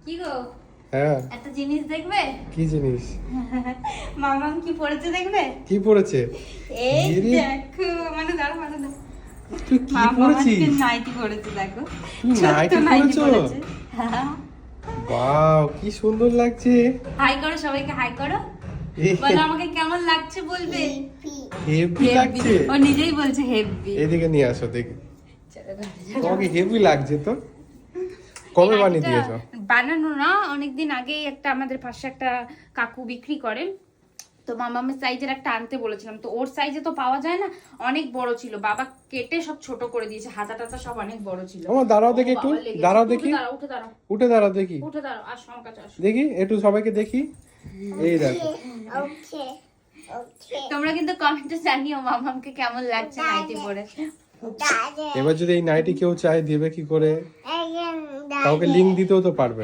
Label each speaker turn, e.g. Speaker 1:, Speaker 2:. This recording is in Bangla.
Speaker 1: কি গো?
Speaker 2: হ্যাঁ
Speaker 1: একটা জিনিস দেখবে?
Speaker 2: কি জিনিস?
Speaker 1: মামাম কি পড়েছে দেখবে?
Speaker 2: কি পড়েছে?
Speaker 1: এই
Speaker 2: এরে,
Speaker 1: দেখো, মানে দাঁড়া
Speaker 2: তুই কি
Speaker 1: মামাম
Speaker 2: পড়েছিস?
Speaker 1: আজকে নাইটি পড়েছে দেখো।
Speaker 2: তুমি
Speaker 1: ছোট্ট
Speaker 2: নাইটি
Speaker 1: নাইটি
Speaker 2: পড়েছো?
Speaker 1: পড়েছে।
Speaker 2: বাও, কি সুন্দর লাগছে।
Speaker 1: হাই করো, সবাইকে হাই করো। বলো আমাকে কেমন লাগছে বলবে।
Speaker 2: হেভি লাগছে।
Speaker 1: ও নিজেই বলছে হেভি।
Speaker 2: এদিকে নিয়ে আসো দেখি। তোমাকে হেভি লাগছে তো। কবে বানিয়ে দিয়েছো?
Speaker 1: বানানো না, অনেকদিন আগেই একটা আমাদের পাশে একটা কাকু বিক্রি করেন, তো মামামের সাইজের একটা আনতে বলেছিলাম, তো ওর সাইজে তো পাওয়া যায় না, অনেক বড় ছিল, বাবা কেটে সব ছোট করে দিয়েছে, হাতা টাতা সব অনেক বড় ছিল।
Speaker 2: আমার দাঁড়াও দেখি একটু, দাঁড়াও দেখি,
Speaker 1: উঠে দাঁড়াও,
Speaker 2: উঠে দাঁড়াও দেখি,
Speaker 1: উঠে দাঁড়াও, আসো আমার কাছে আসো।
Speaker 2: দেখি একটু সবাইকে দেখি। এই দেখো,
Speaker 1: তোমরা কিন্তু কমেন্টে জানিও মামামকে কেমন লাগছে নাইটি পরে।
Speaker 2: এবার যদি এই নাইটি কেউ চায় দিবে কি করে? কাউকে লিংক দিতেও তো পারবে।